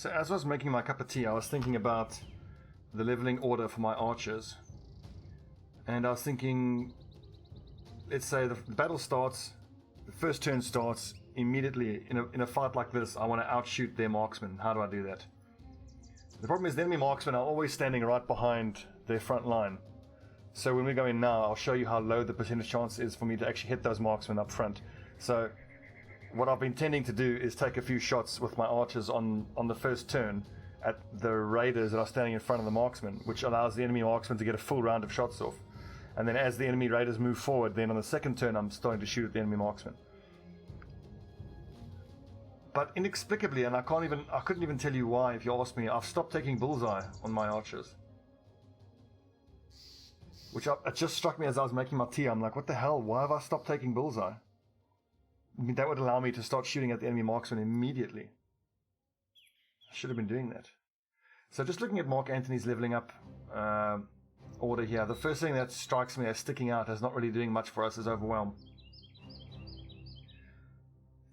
So as I was making my cup of tea, I was thinking about the leveling order for my archers. And I was thinking, let's say the battle starts, the first turn starts immediately. In a fight like this, I want to outshoot their marksmen. How do I do that? The problem is the enemy marksmen are always standing right behind their front line. So when we go in now, I'll show you how low the percentage chance is for me to actually hit those marksmen up front. So what I've been tending to do is take a few shots with my archers on the first turn at the raiders that are standing in front of the marksmen, which allows the enemy marksmen to get a full round of shots off. And then as the enemy raiders move forward, then on the second turn I'm starting to shoot at the enemy marksmen. But inexplicably, and I couldn't even tell you why if you asked me, I've stopped taking bullseye on my archers. It just struck me as I was making my tea. I'm like, what the hell? Why have I stopped taking bullseye? I mean, that would allow me to start shooting at the enemy marksman immediately. I should have been doing that. So just looking at Mark Antony's leveling up order here, the first thing that strikes me as sticking out as not really doing much for us is Overwhelm.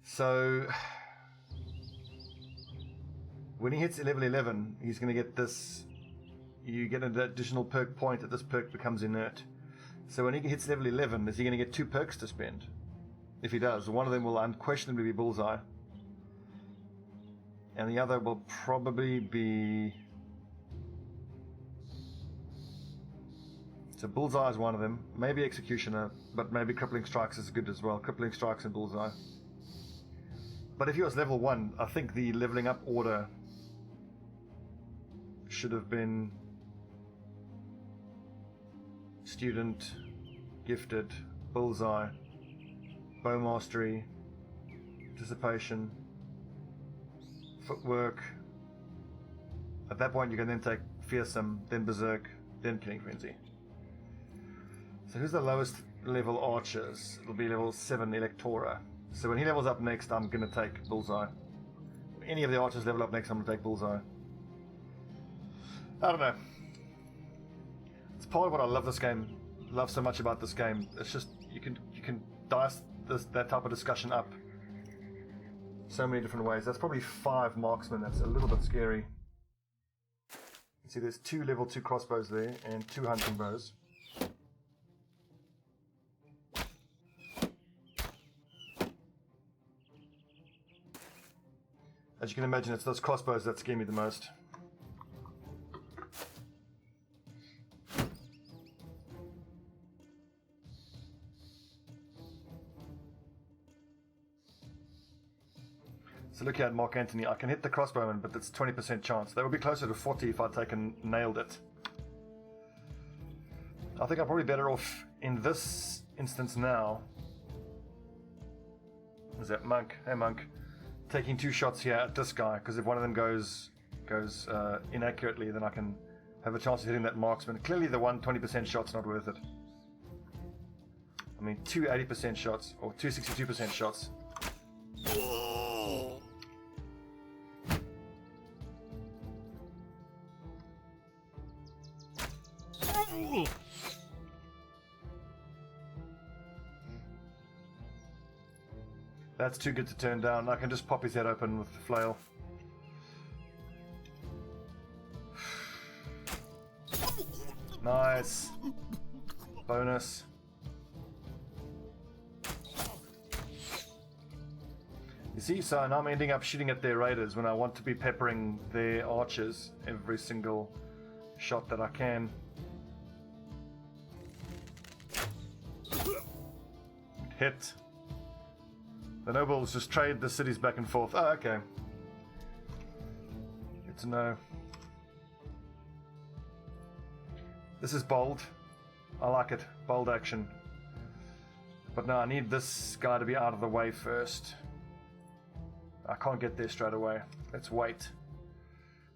So when he hits level 11, he's going to get this. You get an additional perk point that this perk becomes inert. So when he hits level 11, is he going to get 2 perks to spend? If he does, one of them will unquestionably be Bullseye. And the other will probably be... So Bullseye is one of them. Maybe Executioner, but maybe Crippling Strikes is good as well. Crippling Strikes and Bullseye. But if he was level 1, I think the leveling up order should have been Student, Gifted, Bullseye, Bow Mastery, Dissipation, Footwork. At that point you can then take Fearsome, then Berserk, then Killing Frenzy. So who's the lowest level archers? It'll be level 7 Electora. So when he levels up next, I'm going to take Bullseye. When any of the archers level up next, I'm going to take Bullseye. I don't know. It's part of what I love so much about this game. It's just you can dice that type of discussion up so many different ways. That's probably 5 marksmen. That's a little bit scary. You see, there's 2 level 2 crossbows there and 2 hunting bows. As you can imagine, it's those crossbows that scare me the most. So look here at Mark Antony. I can hit the crossbowman, but it's 20% chance. That would be closer to 40 if I'd nailed it. I think I'm probably better off in this instance now. Is that Monk? Hey Monk. Taking 2 shots here at this guy, because if one of them goes inaccurately, then I can have a chance of hitting that marksman. Clearly the 20% shot's not worth it. I mean, 2 80% shots, or 2 62% shots. That's too good to turn down. I can just pop his head open with the flail. Nice. Bonus. You see, so now I'm ending up shooting at their raiders when I want to be peppering their archers every single shot that I can. Hit. The nobles just trade the cities back and forth. Oh, okay. Good to know. This is bold. I like it. Bold action. But no, I need this guy to be out of the way first. I can't get there straight away. Let's wait.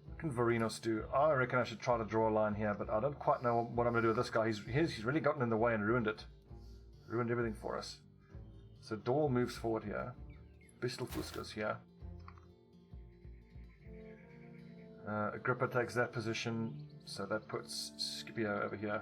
What can Varinos do? I reckon I should try to draw a line here, but I don't quite know what I'm going to do with this guy. He's really gotten in the way and ruined it. Ruined everything for us. So Dahl moves forward here. Bistelfuss goes here. Agrippa takes that position, so that puts Scipio over here.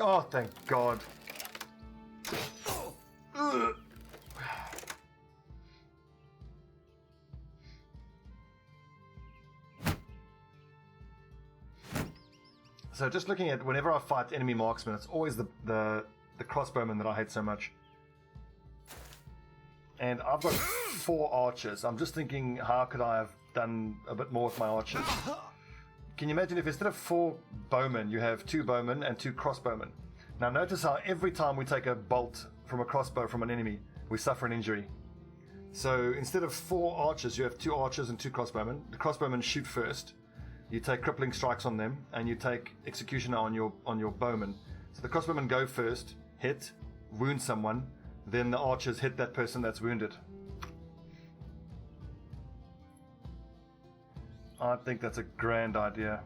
Oh, thank God. Ugh. So just looking at whenever I fight enemy marksmen, it's always the crossbowmen that I hate so much. And I've got 4 archers. I'm just thinking, how could I have done a bit more with my archers? Can you imagine if instead of 4 bowmen, you have 2 bowmen and 2 crossbowmen? Now notice how every time we take a bolt from a crossbow from an enemy, we suffer an injury. So instead of 4 archers, you have 2 archers and 2 crossbowmen. The crossbowmen shoot first. You take crippling strikes on them, and you take executioner on your bowmen. So the crossbowmen go first, hit, wound someone, then the archers hit that person that's wounded. I think that's a grand idea.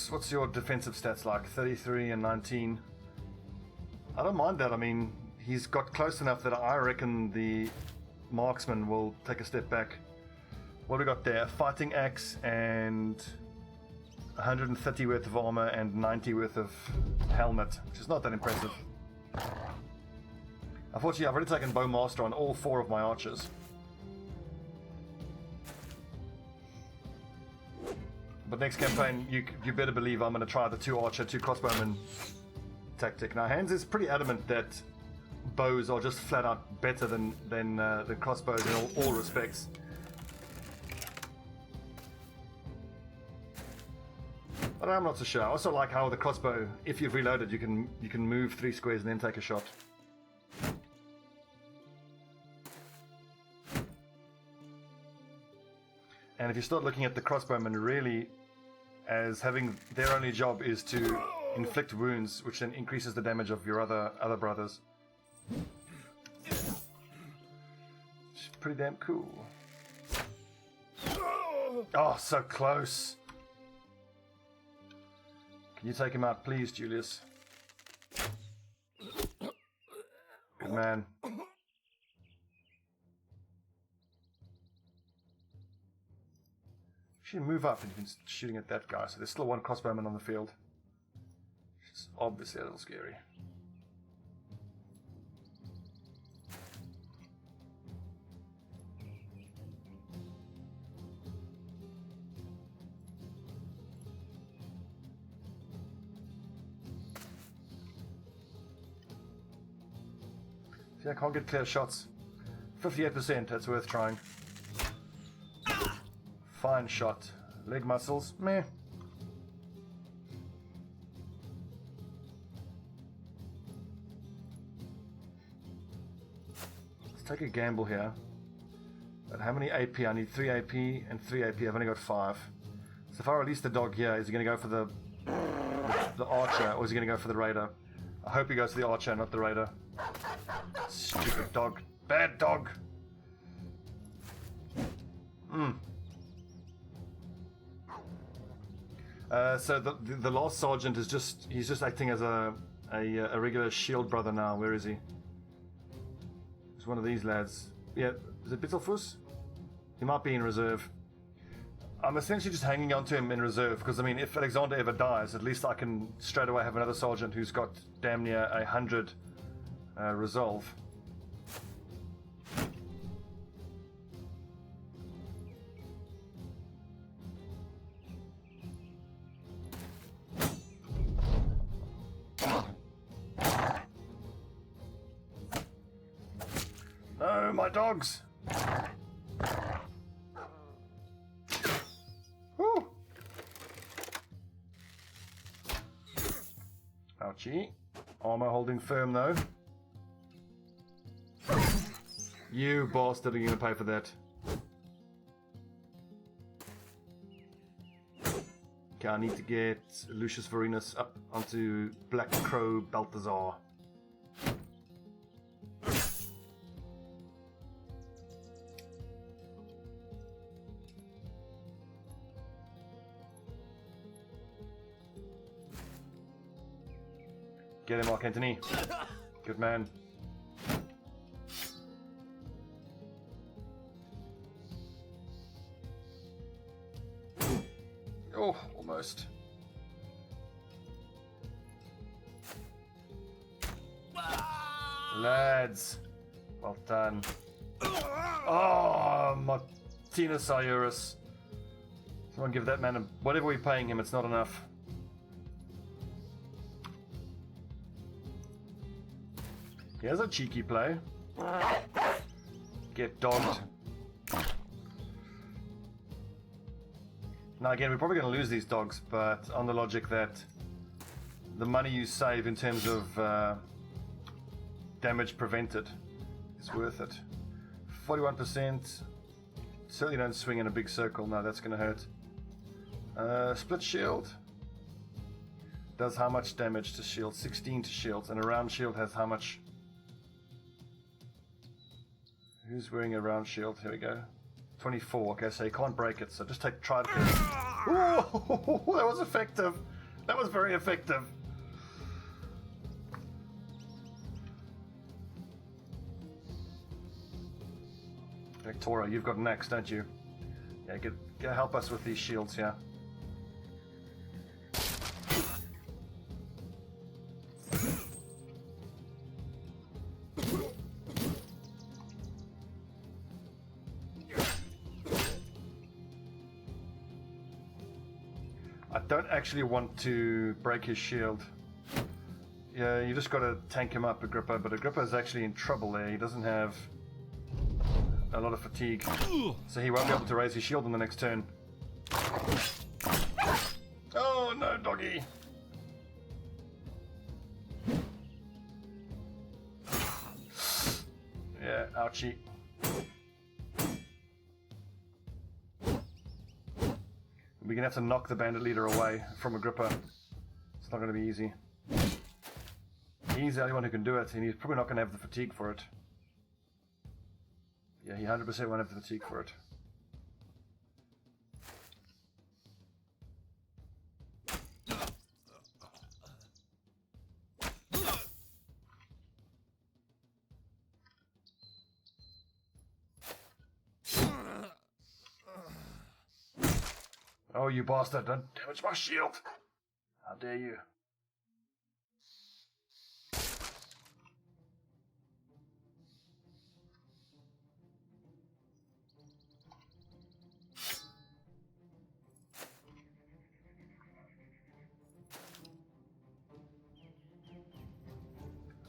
What's your defensive stats like? 33 and 19. I don't mind that. I mean, he's got close enough that I reckon the marksman will take a step back. What do we got there? Fighting axe and 130 worth of armor and 90 worth of helmet, which is not that impressive. Unfortunately, I've already taken Bowmaster on all 4 of my archers. But next campaign, you better believe I'm going to try the 2 archer, 2 crossbowmen tactic. Now, Hans is pretty adamant that bows are just flat out better than the crossbows in all respects. But I'm not so sure. I also like how the crossbow, if you've reloaded, you can move 3 squares and then take a shot. And if you start looking at the crossbowmen really as having their only job is to inflict wounds, which then increases the damage of your other brothers. It's pretty damn cool. Oh, so close. Can you take him out, please, Julius? Good man. Actually, move up and you've been shooting at that guy, so there's still 1 crossbowman on the field. Which is obviously a little scary. See, I can't get clear shots. 58%, that's worth trying. Fine shot. Leg muscles, meh. Let's take a gamble here. But how many AP? I need 3 AP and 3 AP. I've only got 5. So if I release the dog here, is he going to go for the archer, or is he going to go for the raider? I hope he goes for the archer, not the raider. Stupid dog. Bad dog. So the last sergeant is he's just acting as a regular shield brother now. Where is he? It's one of these lads. Yeah, is it Bittelfuss? He might be in reserve. I'm essentially just hanging on to him in reserve because, I mean, if Alexander ever dies, at least I can straight away have another sergeant who's got damn near 100 resolve. No, my dogs! Woo! Ouchie. Armor holding firm though. You bastard, are you gonna pay for that? Okay, I need to get Lucius Varinus up onto Black Crow Balthazar. Get him, Mark Antony. Good man. Oh, almost. Lads. Well done. Oh, Martinus Iurus. Someone give that man whatever we're paying him, it's not enough. Here's a cheeky play. Get dogged. Now again, we're probably going to lose these dogs, but on the logic that the money you save in terms of damage prevented is worth it. 41%. Certainly don't swing in a big circle. No, that's going to hurt. Split shield. Does how much damage to shield? 16 to shields. And a round shield has how much? Who's wearing a round shield? Here we go. 24. Okay, so you can't break it. So just try to. Oh, that was effective. That was very effective. Victoria, you've got next, don't you? Yeah, get help us with these shields here. I don't actually want to break his shield. Yeah, you just got to tank him up, Agrippa, but Agrippa's actually in trouble there. He doesn't have a lot of fatigue, so he won't be able to raise his shield in the next turn. Oh no, doggy! Yeah, ouchie. We're gonna have to knock the bandit leader away from Agrippa. It's not gonna be easy. He's the only one who can do it, and he's probably not gonna have the fatigue for it. Yeah, he 100% won't have the fatigue for it. Oh, you bastard, don't damage my shield! How dare you?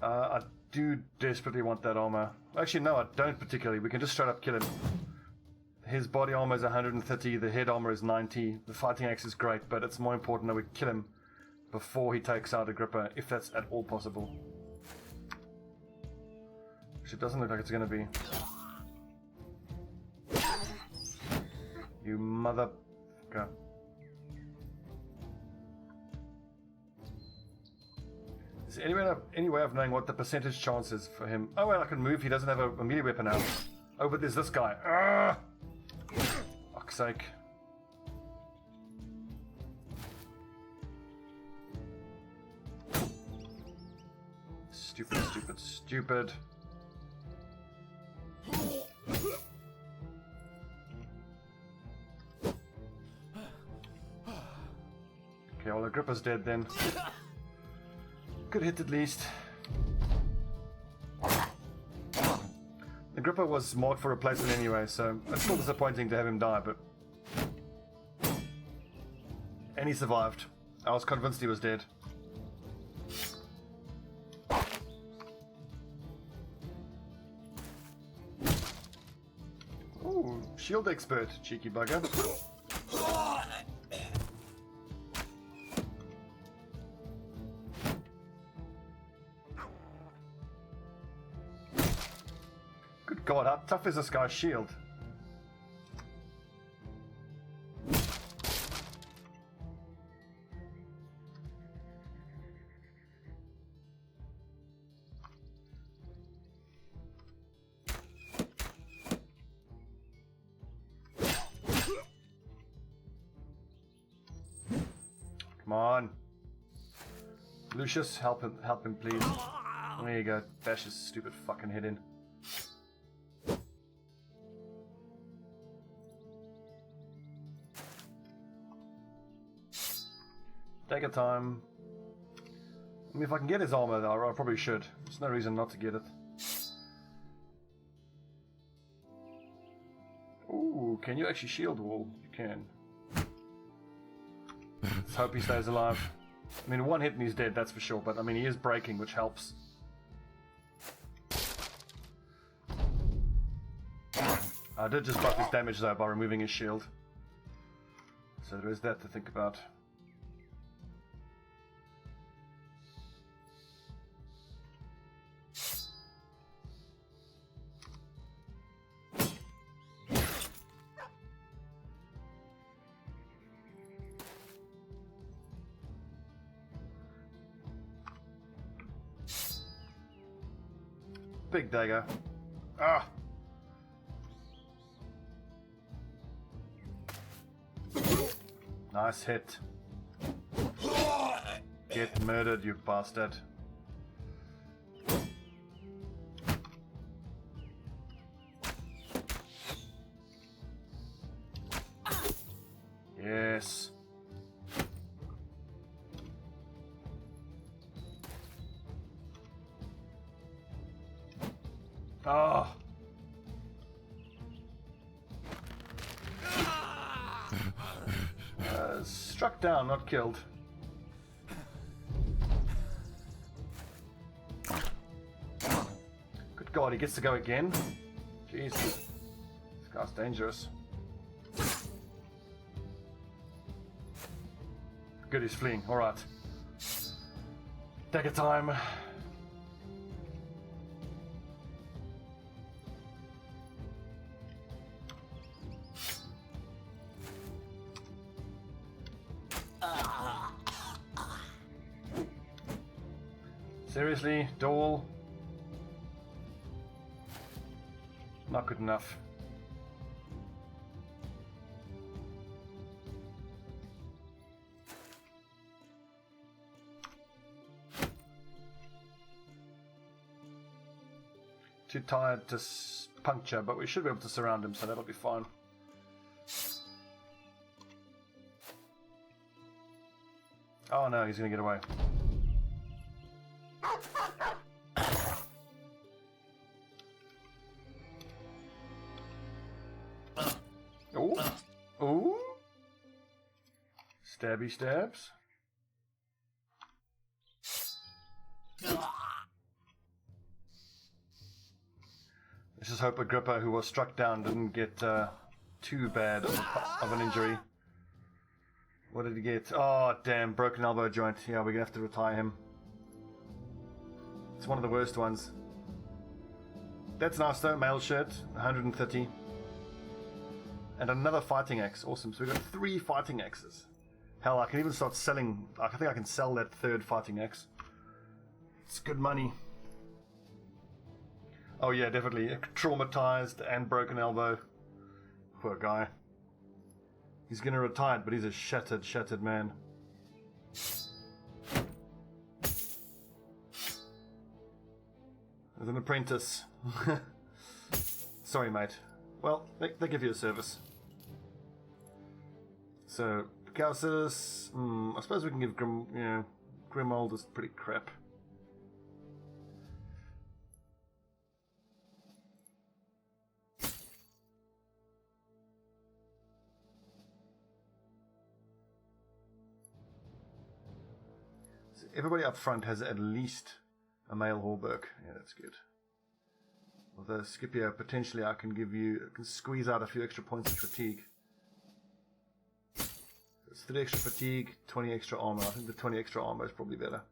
I do desperately want that armor. Actually, no, I don't particularly. We can just straight up kill him. His body armor is 130, the head armor is 90. The fighting axe is great, but it's more important that we kill him before he takes out Agrippa, if that's at all possible. Which it doesn't look like it's going to be. You mother... Okay. Is there any way of knowing what the percentage chance is for him? Oh, well, I can move. He doesn't have a melee weapon now. Oh, but there's this guy. Ah! Fuck's sake. Stupid, stupid, stupid. Okay, well, Agrippa's dead then. Good hit at least. Agrippa was marked for replacement anyway, so it's still disappointing to have him die, but... And he survived. I was convinced he was dead. Ooh, shield expert, cheeky bugger. God, how tough is this guy's shield? Come on. Lucius, help him please. There you go. Bash his stupid fucking head in. Take your time. I mean, if I can get his armor, though, I probably should. There's no reason not to get it. Ooh, can you actually shield wall? You can. Let's hope he stays alive. I mean, one hit and he's dead, that's for sure, but I mean, he is breaking, which helps. I did just buff his damage, though, by removing his shield. So there is that to think about. Big dagger. Ah! Nice hit. Get murdered, you bastard. Yes. Oh. Struck down, not killed. Good God, he gets to go again? Jeez. This guy's dangerous. Good, he's fleeing. Alright. Take your time. Seriously, Dole? Not good enough. Too tired to puncture, but we should be able to surround him, so that'll be fine. Oh no, he's gonna get away. Ooh. Ooh. Stabby stabs. Let's just hope Agrippa, who was struck down, didn't get too bad of an injury. What did he get? Oh, damn, broken elbow joint. Yeah, we're gonna have to retire him. It's one of the worst ones. That's nice though, mail shirt, 130. And another fighting axe, awesome. So we've got 3 fighting axes. Hell, I can even start selling, I think I can sell that 3rd fighting axe. It's good money. Oh yeah, definitely. Traumatized and broken elbow. Poor guy. He's gonna retire, but he's a shattered man. As an apprentice. Sorry, mate. Well, they give you a service. So, Picausis, I suppose we can give Grimold is pretty crap. So everybody up front has at least a male Hallberg. Yeah, that's good. Although Scipio, potentially I can squeeze out a few extra points of fatigue. It's 3 extra fatigue, 20 extra armor. I think the 20 extra armor is probably better.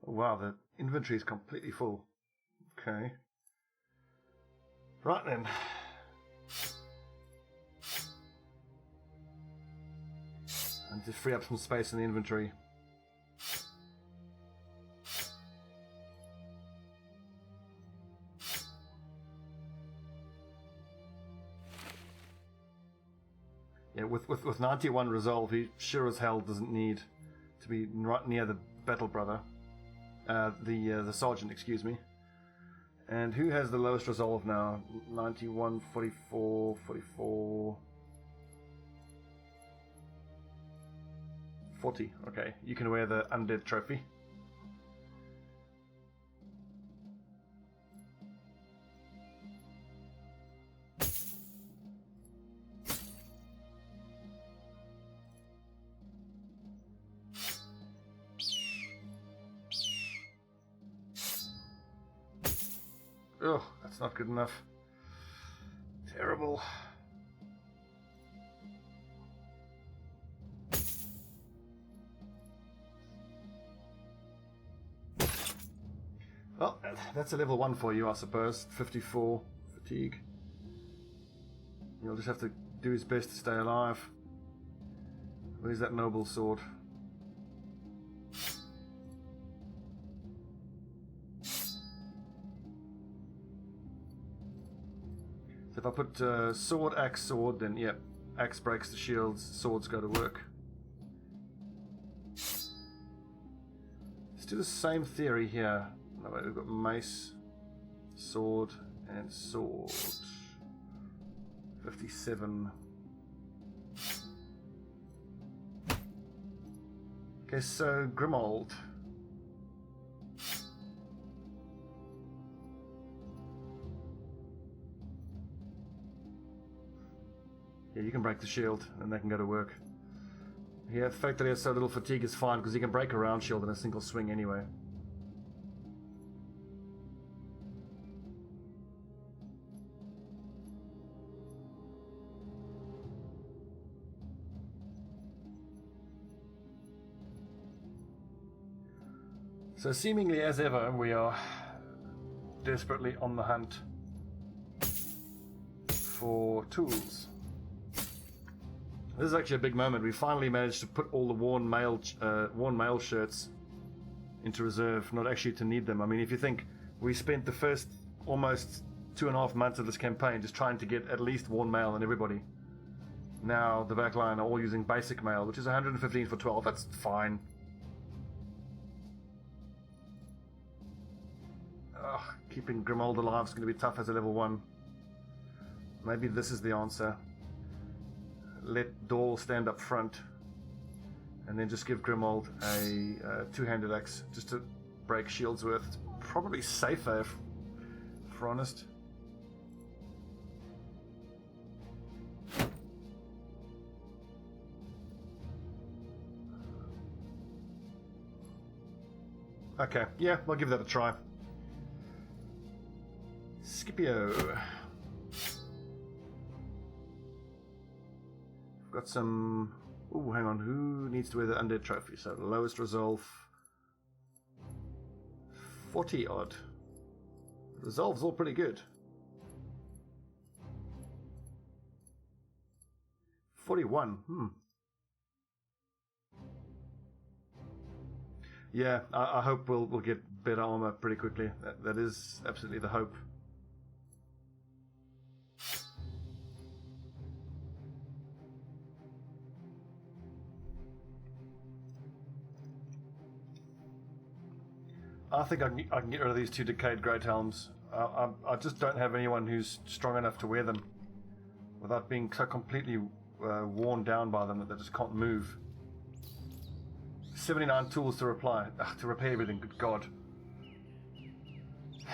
Oh, wow, the inventory is completely full. Okay. Right then. And to free up some space in the inventory. Yeah, with 91 resolve, he sure as hell doesn't need to be right near the battle brother. The sergeant, excuse me. And who has the lowest resolve now? 91, 44, 44... 40. Okay, you can wear the undead trophy. Oh, that's not good enough. Terrible. Well, that's a level 1 for you, I suppose. 54 fatigue. You'll just have to do his best to stay alive. Where's that noble sword? So if I put sword, axe, sword, then yep, axe breaks the shields, swords go to work. Let's do the same theory here. No, wait, we've got mace, sword, and sword. 57. Okay, so Grimold. Yeah, you can break the shield, and they can go to work. Yeah, the fact that he has so little fatigue is fine, because he can break a round shield in a single swing anyway. So seemingly as ever, we are desperately on the hunt for tools. This is actually a big moment. We finally managed to put all the worn male shirts into reserve, not actually to need them. I mean, if you think, we spent the first almost 2.5 months of this campaign just trying to get at least worn mail on everybody. Now the backline are all using basic mail, which is 115 for 12. That's fine. Keeping Grimold alive is going to be tough as a level 1. Maybe this is the answer. Let Dahl stand up front, and then just give Grimold a two-handed axe just to break shields with. It's probably safer, if we're honest. Okay, yeah, I'll give that a try. Scipio. Got some... Ooh, hang on. Who needs to wear the undead trophy? So lowest resolve... 40 odd. Resolve's all pretty good. 41. Yeah, I hope we'll get better armor pretty quickly. That is absolutely the hope. I think I can get rid of these 2 decayed great helms. I just don't have anyone who's strong enough to wear them without being so completely worn down by them that they just can't move. 79 tools to repair everything. Good God!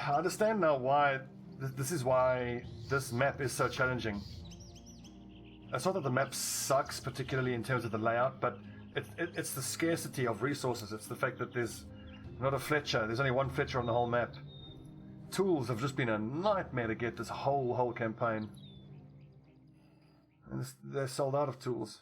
I understand now why this is why this map is so challenging. It's not that the map sucks, particularly in terms of the layout, but it's the scarcity of resources. It's the fact that there's not a Fletcher. There's only one Fletcher on the whole map. Tools have just been a nightmare to get this whole campaign. And they're sold out of tools.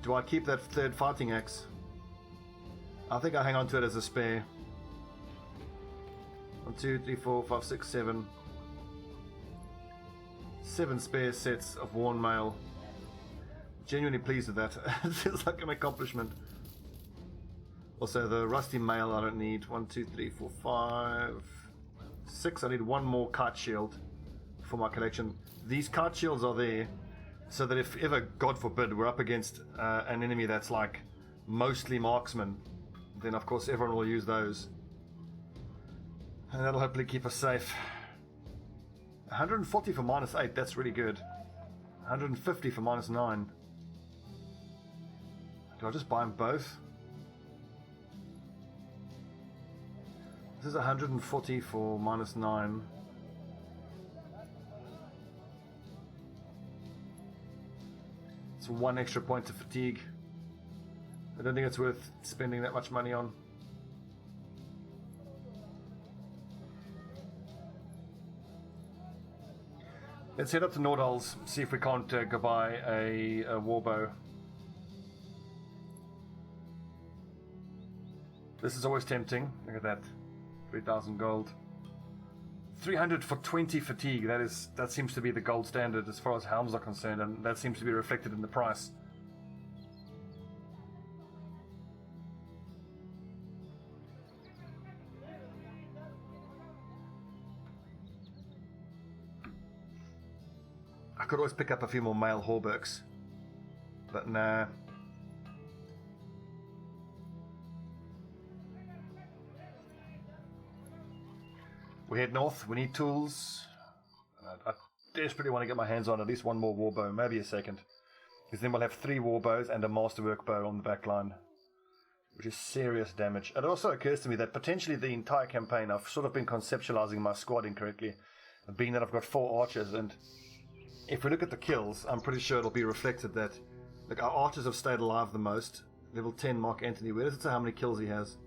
Do I keep that third fighting axe? I think I hang on to it as a spare. 1, 2, 3, 4, 5, 6, 7. 7 spare sets of worn mail. Genuinely pleased with that. It feels like an accomplishment. Also, the rusty mail I don't need. 1, 2, 3, 4, 5, 6. I need one more kite shield for my collection. These kite shields are there so that if ever, God forbid, we're up against an enemy that's like mostly marksman, then of course everyone will use those. And that'll hopefully keep us safe. 140 for -8, that's really good. 150 for -9. Do I just buy them both? This is 140 for -9. It's 1 extra point of fatigue. I don't think it's worth spending that much money on. Let's head up to Nordhal's, see if we can't go buy a warbow. This is always tempting. Look at that. 3,000 gold. 300 for 20 fatigue. That seems to be the gold standard as far as helms are concerned, and that seems to be reflected in the price. I could always pick up a few more male hauberks, but nah. We head north. We need tools. I desperately want to get my hands on at least one more warbow, maybe a second, because then we'll have 3 warbows and a masterwork bow on the back line, which is serious damage. It also occurs to me that potentially the entire campaign I've sort of been conceptualizing my squad incorrectly, being that I've got 4 archers, and if we look at the kills, I'm pretty sure it'll be reflected that, look, our archers have stayed alive the most. Level 10 Mark Antony. Where does it say how many kills he has?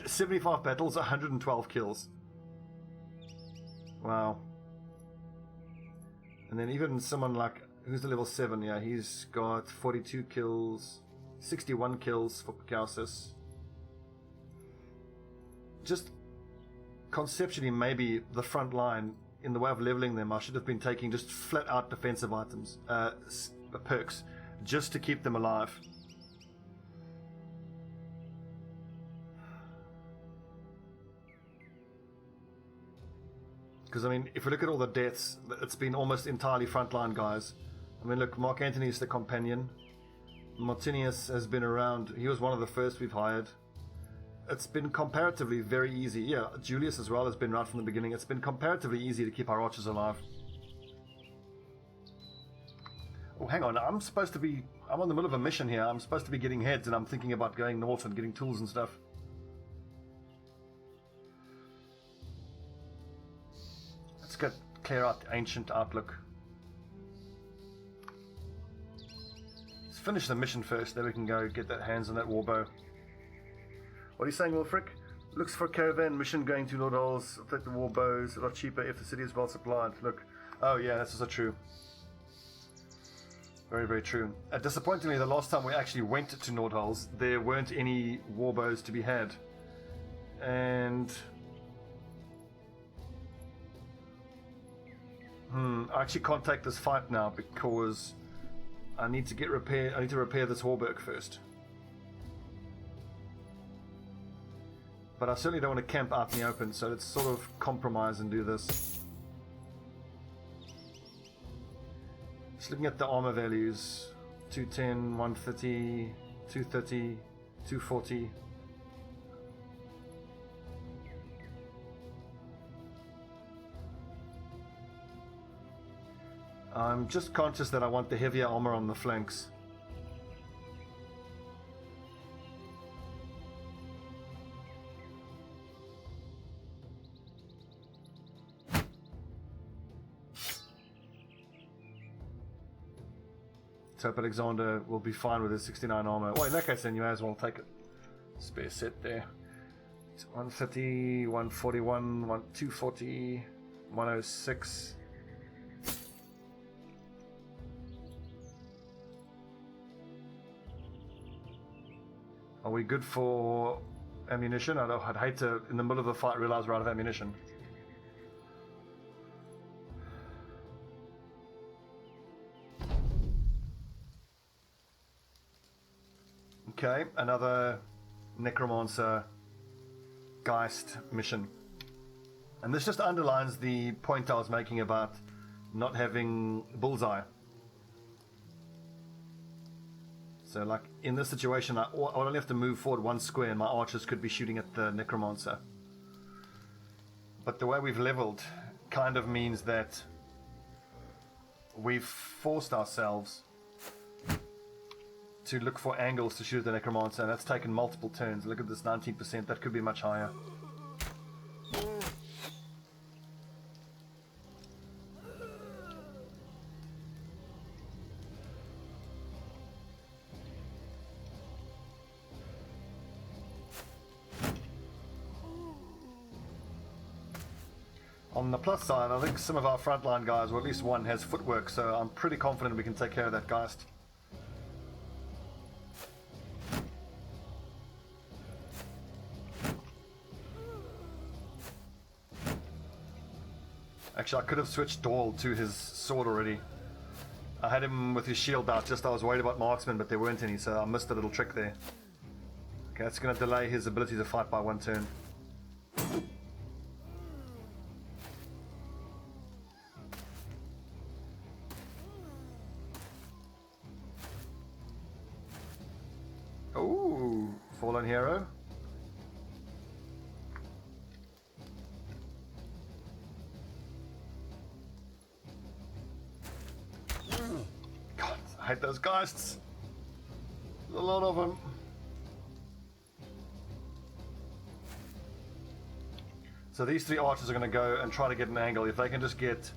75 battles, 112 kills. Wow. And then even someone like, who's the level 7? Yeah, he's got 42 kills, 61 kills for Picausis. Just conceptually, maybe the front line, in the way of leveling them, I should have been taking just flat out defensive items, perks, just to keep them alive. Because, I mean, if we look at all the deaths, it's been almost entirely frontline guys. I mean, look, Mark Antony is the companion. Martinius has been around. He was one of the first we've hired. It's been comparatively very easy. Yeah, Julius as well has been right from the beginning. It's been comparatively easy to keep our archers alive. Oh, hang on. I'm in the middle of a mission here. I'm supposed to be getting heads, and I'm thinking about going north and getting tools and stuff. Let's clear out the ancient outlook. Let's finish the mission first, then we can go get that hands on that warbow. What are you saying, Wilfrick? Looks for a caravan mission going to Nordhal's. Affect the warbows a lot cheaper if the city is well supplied. Look. Oh yeah, that's also true. Very, very true. Disappointingly, the last time we actually went to Nordhal's, there weren't any warbows to be had. And I actually can't take this fight now because I need to repair this hauberk first. But I certainly don't want to camp out in the open, so let's sort of compromise and do this. Just looking at the armor values, 210, 130, 230, 240. I'm just conscious that I want the heavier armor on the flanks. Let's hope Alexander will be fine with his 69 armor. Well, in that case, then you may as well take it. Spare set there. It's 130, 141, 240, 106. Are we good for ammunition? I'd hate to, in the middle of the fight, realize we're out of ammunition. Okay, another Necromancer Geist mission. And this just underlines the point I was making about not having bullseye. So, like, in this situation, I only have to move forward one square and my archers could be shooting at the Necromancer. But the way we've leveled kind of means that we've forced ourselves to look for angles to shoot the Necromancer, and that's taken multiple turns. Look at this 19%, that could be much higher. On the plus side, I think some of our frontline guys, or at least one, has footwork, so I'm pretty confident we can take care of that Geist. Actually, I could have switched Dahl to his sword already. I had him with his shield out, just I was worried about marksman, but there weren't any, so I missed a little trick there. Okay, that's going to delay his ability to fight by one turn. Ooh, fallen hero. God, I hate those geists. There's a lot of them. So these three archers are going to go and try to get an angle. If they can just get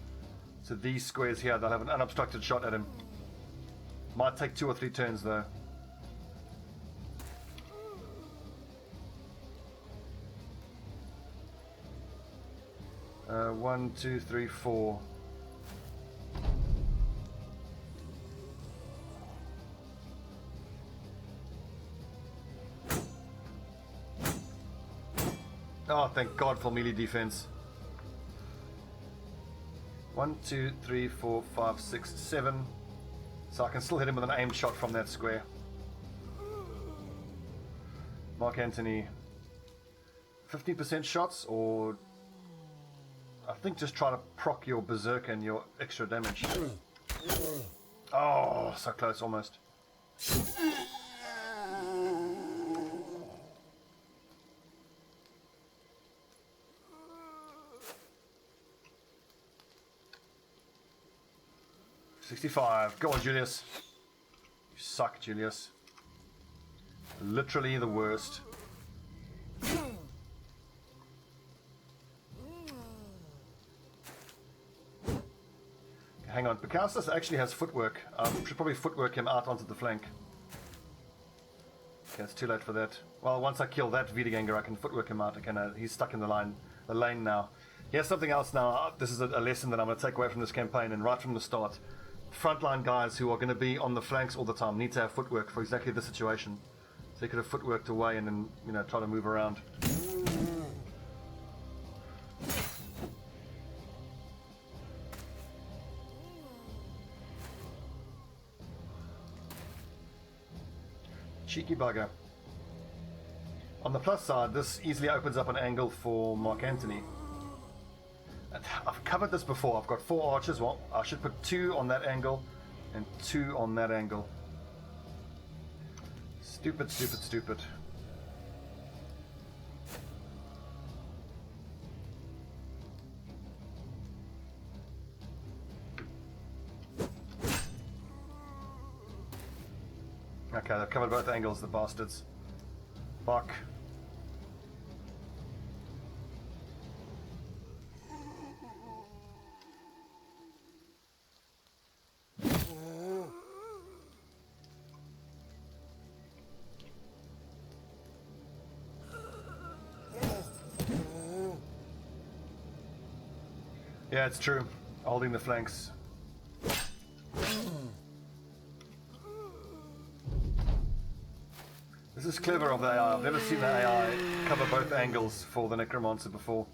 to these squares here, they'll have an unobstructed shot at him. Might take 2 or 3 turns though. One, two, three, four. Oh, thank God for melee defense. 1, 2, 3, 4, 5, 6, 7. So I can still hit him with an aimed shot from that square. Mark Antony. 15% shots, or I think just try to proc your berserker and your extra damage. Oh, so close, almost. $65. Go on, Julius. You suck, Julius. Literally the worst. Hang on, Picasso actually has footwork. I should probably footwork him out onto the flank. Okay, it's too late for that. Well, once I kill that Wiedeganger, I can footwork him out. He's stuck in the lane now. Here's something else now. This is a lesson that I'm going to take away from this campaign, and right from the start. Frontline guys who are going to be on the flanks all the time need to have footwork for exactly this situation. So you could have footworked away and then, try to move around. Cheeky bugger. On the plus side, this easily opens up an angle for Mark Antony. I've covered this before. I've got 4 archers. Well, I should put 2 on that angle and 2 on that angle. Stupid, stupid, stupid. Okay, they've covered both angles, the bastards. Fuck. Yeah, it's true. Holding the flanks. This is clever of the AI. I've never seen the AI cover both angles for the Necromancer before.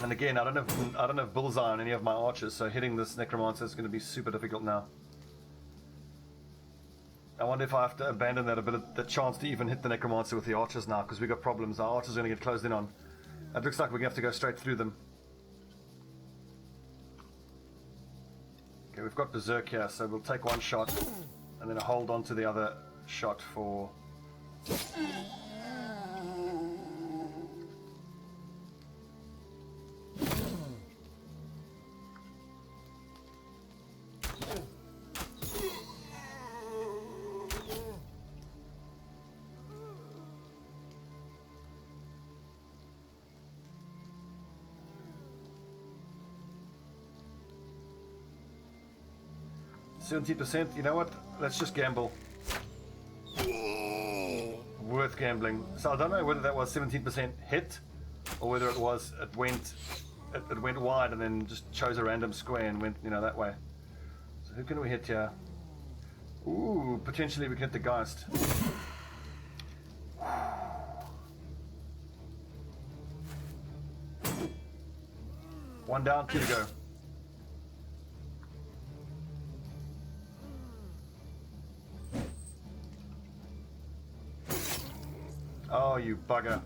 And And again, I don't have bullseye on any of my archers, so hitting this Necromancer is going to be super difficult now. I wonder if I have to abandon that chance to even hit the Necromancer with the archers now, because we've got problems. Our archers are going to get closed in on. It looks like we're going to have to go straight through them. Okay, we've got Berserk here, so we'll take one shot and then hold on to the other shot for... %, you know what? Let's just gamble. Worth gambling. So I don't know whether that was 17% hit, or whether it went wide and then just chose a random square and went, you know, that way. So who can we hit here? Ooh, potentially we can hit the Geist. One down, 2 to go. Oh, you bugger.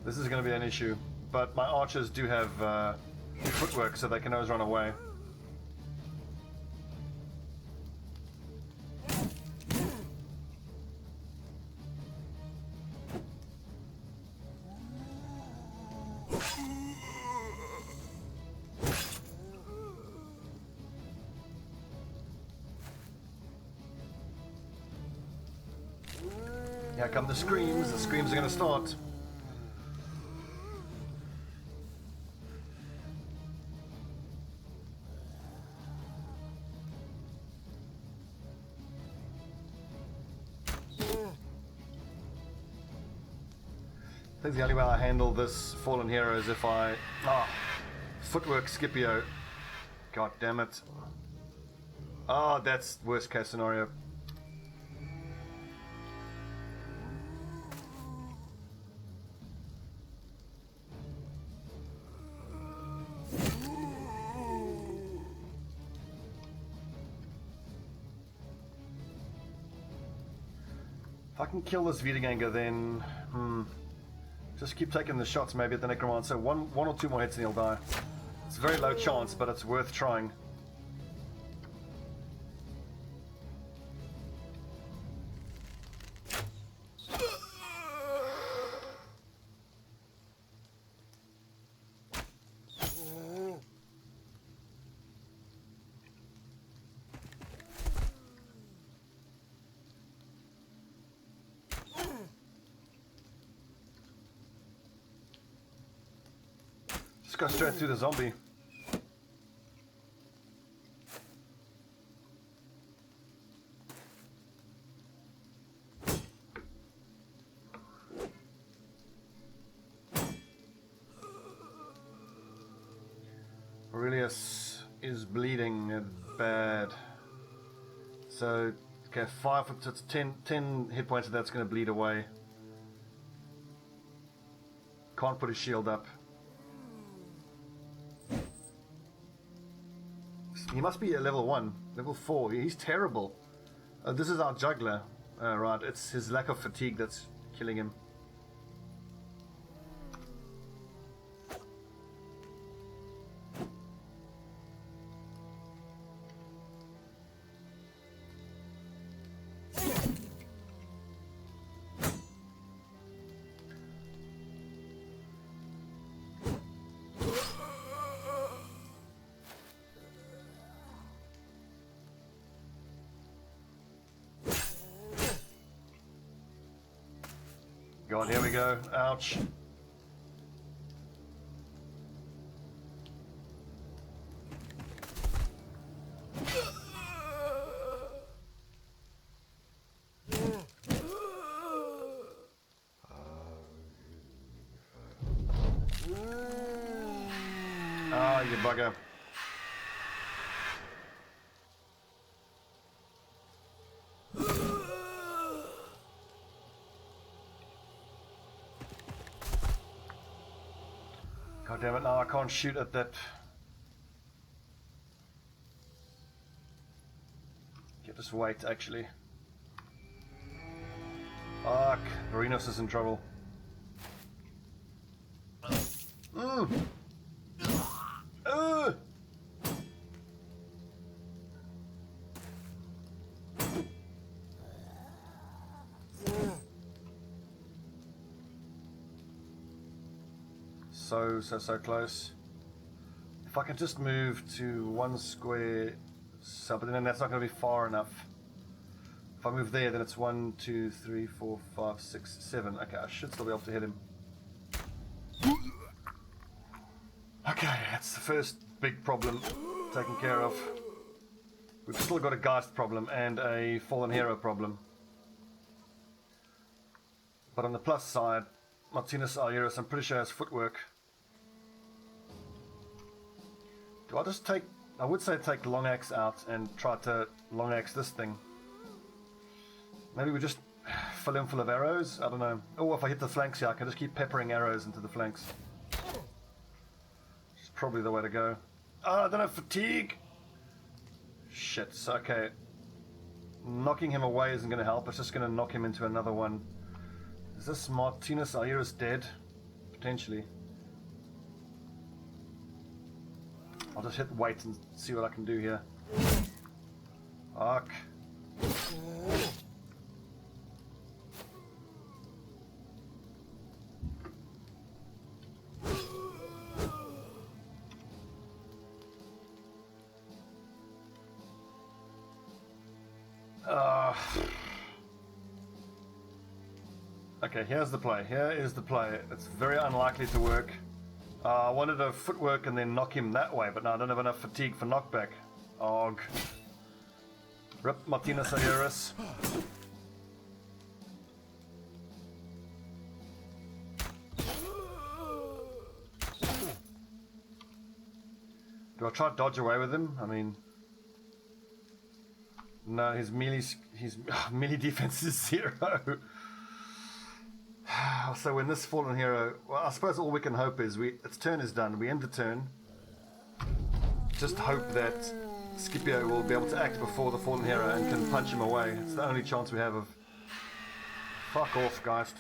This is going to be an issue, but my archers do have footwork, so they can always run away. Here come the screams. The screams are going to start. I think the only way I handle this fallen hero is if I... footwork Scipio. God damn it. Oh, that's worst case scenario. If I can kill this Wiederganger, then just keep taking the shots maybe at the Necromancer. One or two more hits and he'll die. It's a very low chance, but it's worth trying. Just go straight through the zombie. Aurelius is bleeding bad. So, okay, 5, so it's 10 hit points, that's going to bleed away. Can't put his shield up. He must be a level 1, level 4. He's terrible. This is our juggler. Right, it's his lack of fatigue that's killing him. God, here we go. Ouch. Ah, you bugger. God damn it, now I can't shoot at that. Okay, just wait, actually. Fuck, Marinos is in trouble. So close. If I can just move to one square sub, but then that's not going to be far enough. If I move there, then it's 1, 2, 3, 4, 5, 6, 7. Okay, I should still be able to hit him. Okay, that's the first big problem taken care of. We've still got a Geist problem and a Fallen Hero problem. But on the plus side, Martinez Alieris, I'm pretty sure has footwork. Do I just take... I would say take Long Axe out and try to Long Axe this thing. Maybe we just fill him full of arrows? I don't know. Oh, if I hit the flanks here, I can just keep peppering arrows into the flanks. It's probably the way to go. Oh, I don't have fatigue! Shit, so okay. Knocking him away isn't going to help, it's just going to knock him into another one. Is this Martinez Alieris dead? Potentially. I'll just hit wait and see what I can do here. Fuck. Okay, here's the play. Here is the play. It's very unlikely to work. I wanted a footwork and then knock him that way, but now I don't have enough fatigue for knockback. Og. Rip Martinez Alieris. Do I try to dodge away with him? I mean... No, his melee defense is 0. So when this Fallen Hero... Well, I suppose all we can hope is... its turn is done. We end the turn. Just hope that Scipio will be able to act before the Fallen Hero and can punch him away. It's the only chance we have of... Fuck off, Geist.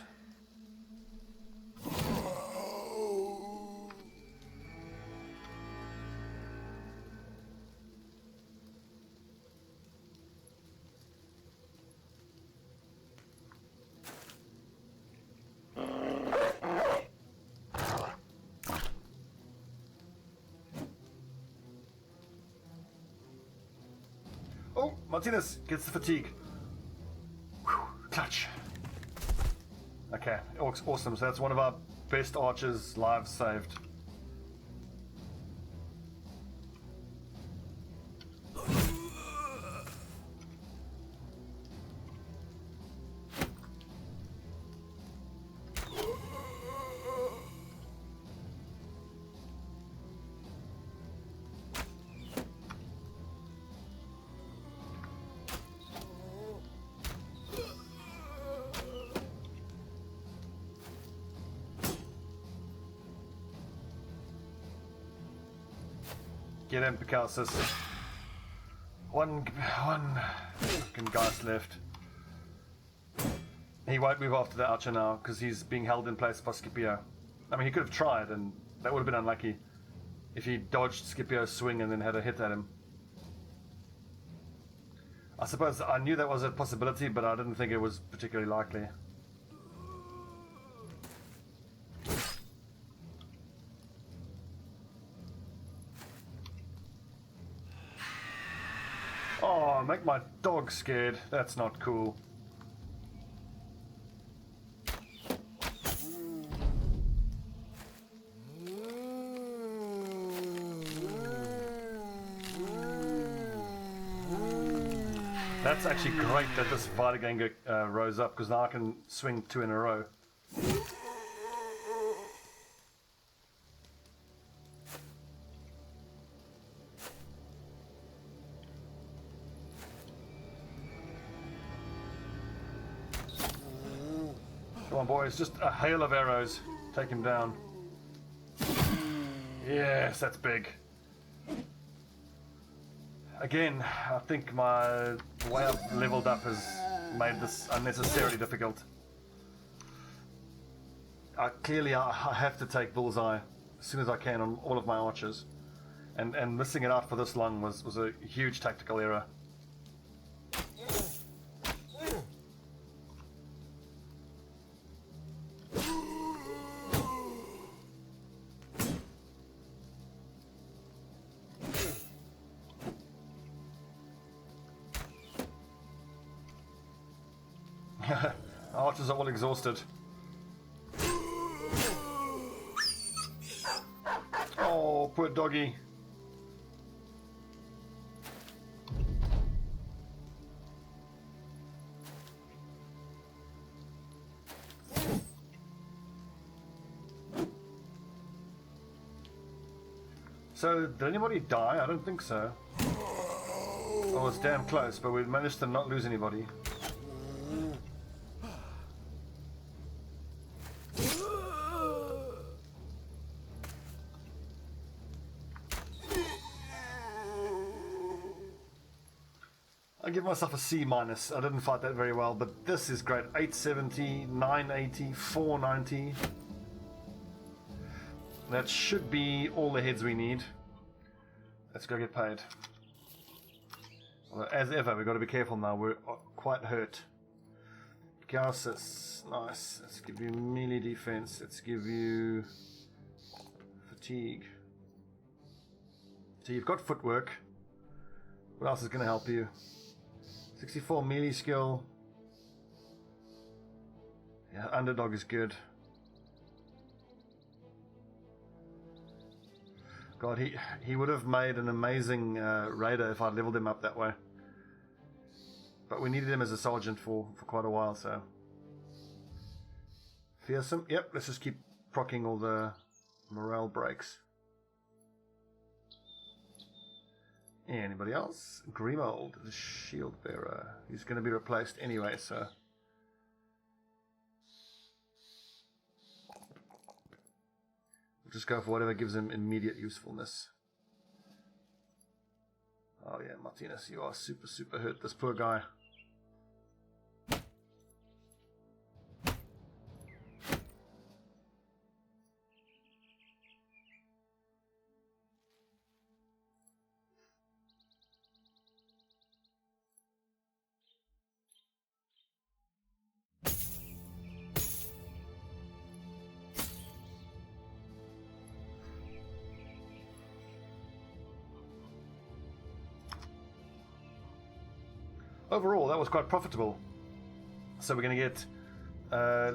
Martinez gets the fatigue. Whew, clutch. Okay, awesome. So that's one of our best archers' lives saved. Get him, Picalsis. One fucking Geist left. He won't move after the Archer now because he's being held in place by Scipio. I mean, he could have tried, and that would have been unlucky if he dodged Scipio's swing and then had a hit at him. I suppose I knew that was a possibility, but I didn't think it was particularly likely. Oh, make my dog scared. That's not cool. That's actually great that this Vardaganger rose up, because now I can swing 2 in a row. Come on, boys. Just a hail of arrows. Take him down. Yes, that's big. Again, I think the way I've leveled up has made this unnecessarily difficult. Clearly, I have to take bullseye as soon as I can on all of my archers. And missing it out for this long was a huge tactical error. Archers are all exhausted. Oh, poor doggy. So, did anybody die? I don't think so. Oh, it's damn close, but we managed to not lose anybody. I give myself a C minus. I didn't fight that very well, but this is great. 870, 980, 490. That should be all the heads we need. Let's go get paid. Well, as ever, we've got to be careful now. We're quite hurt. Gausis, nice. Let's give you melee defense. Let's give you fatigue. So you've got footwork. What else is going to help you? 64 melee skill. Yeah, underdog is good. God, he would have made an amazing raider if I'd leveled him up that way. But we needed him as a sergeant for quite a while, so. Fearsome. Yep, let's just keep proccing all the morale breaks. Anybody else? Grimold, the shield bearer. He's going to be replaced anyway, so. We'll just go for whatever gives him immediate usefulness. Oh yeah, Martinez, you are super hurt, this poor guy. Overall, that was quite profitable. So we're going to get,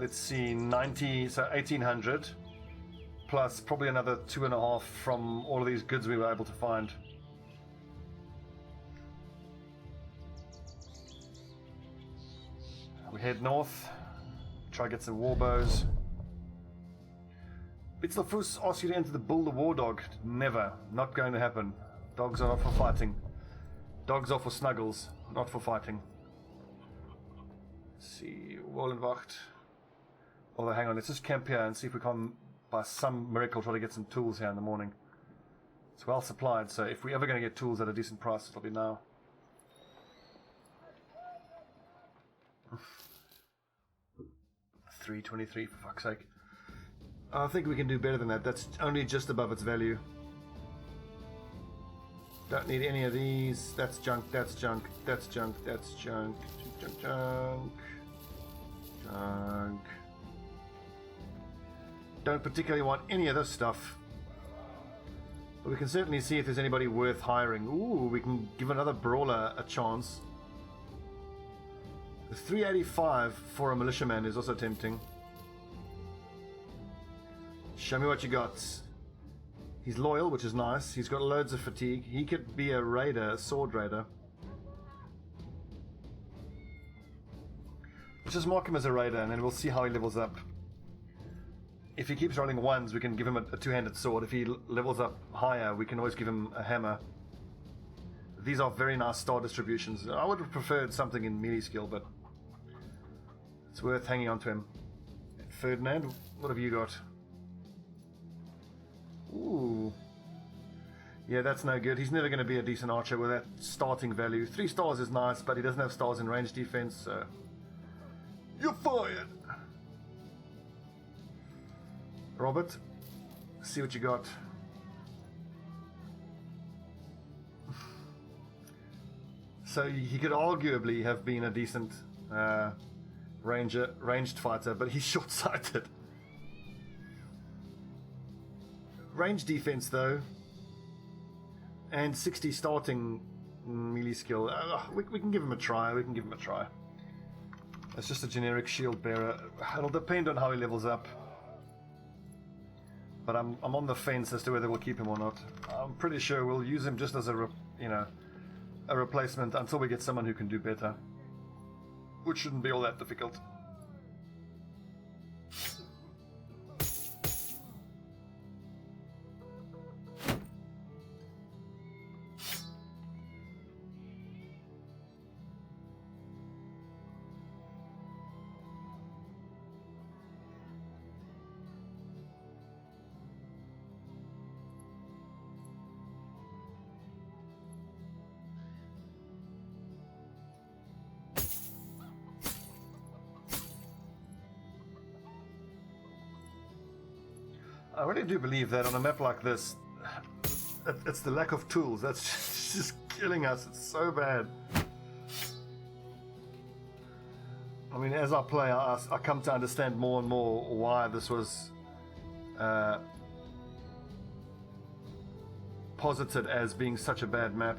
let's see, 90, so 1800, plus probably another 2.5 from all of these goods we were able to find. We head north, try to get some war bows. It's the first ask you to enter the Bull the War Dog. Never. Not going to happen. Dogs are not for fighting. Dogs are for snuggles, not for fighting. Let's see, Wallenwacht. Although, hang on, let's just camp here and see if we can, by some miracle, try to get some tools here in the morning. It's well supplied, so if we're ever going to get tools at a decent price, it'll be now. $3.23 for fuck's sake. I think we can do better than that. That's only just above its value. Don't need any of these. That's junk, that's junk, that's junk, that's junk, junk, junk, junk. Don't particularly want any of this stuff. But we can certainly see if there's anybody worth hiring. Ooh, we can give another brawler a chance. The 385 for a militiaman is also tempting. Show me what you got. He's loyal, which is nice. He's got loads of fatigue. He could be a raider, a sword raider. Let's just mark him as a raider, and then we'll see how he levels up. If he keeps rolling ones, we can give him a two-handed sword. If he levels up higher, we can always give him a hammer. These are very nice star distributions. I would have preferred something in melee skill, but it's worth hanging on to him. Ferdinand, what have you got? Ooh. Yeah, that's no good. He's never going to be a decent archer with that starting value. 3 stars is nice, but he doesn't have stars in range defense, so... You're fired! Robert, see what you got. So he could arguably have been a decent ranged fighter, but he's short-sighted. Range defense, though, and 60 starting melee skill. We can give him a try. We can give him a try. It's just a generic shield bearer. It'll depend on how he levels up. But I'm on the fence as to whether we'll keep him or not. I'm pretty sure we'll use him just as a replacement until we get someone who can do better, which shouldn't be all that difficult. I really do believe that on a map like this, it's the lack of tools that's just killing us. It's so bad. I mean, as I play, I come to understand more and more why this was posited as being such a bad map.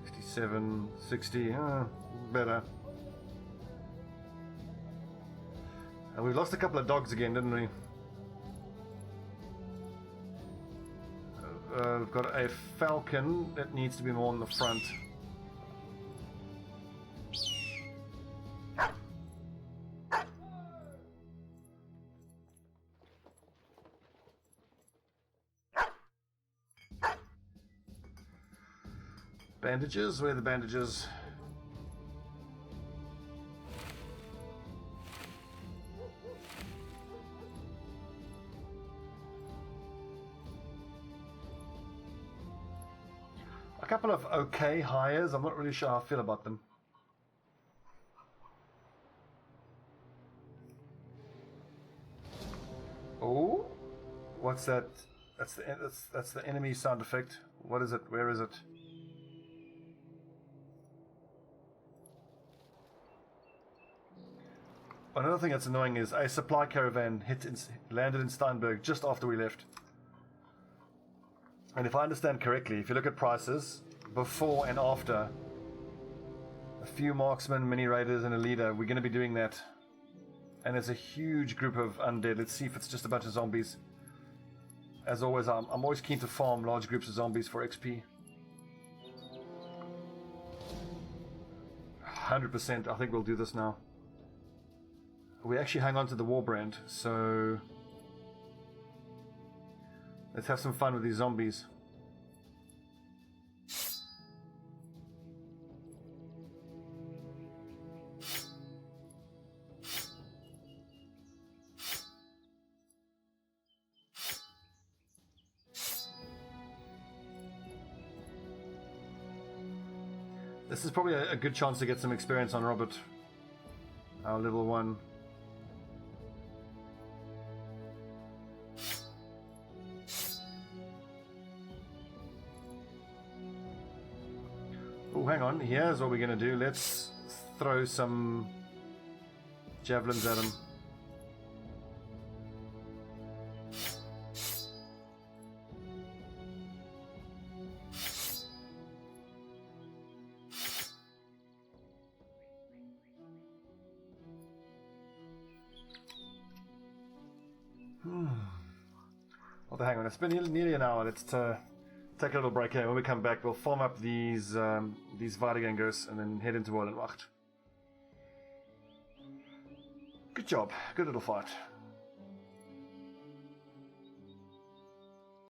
57, 60, better. And we've lost a couple of dogs again, didn't we? We've got a falcon that needs to be more on the front. Bandages? Where are the bandages? A couple of okay hires. I'm not really sure how I feel about them. Oh, what's that? That's the enemy sound effect. What is it? Where is it? Another thing that's annoying is a supply caravan landed in Steinberg just after we left. And if I understand correctly, if you look at prices, before and after, a few marksmen, mini raiders, and a leader, we're going to be doing that. And there's a huge group of undead. Let's see if it's just a bunch of zombies. As always, I'm always keen to farm large groups of zombies for XP. 100%, I think we'll do this now. We actually hang on to the war brand, so let's have some fun with these zombies. This is probably a good chance to get some experience on Robert, our level 1. Oh, hang on. Here's what we're going to do. Let's throw some javelins at him. Well, hang on. It's been nearly an hour. Let's take a little break here. When we come back, we'll farm up these Waardegangers and then head into Worldmap. Good job. Good little fight.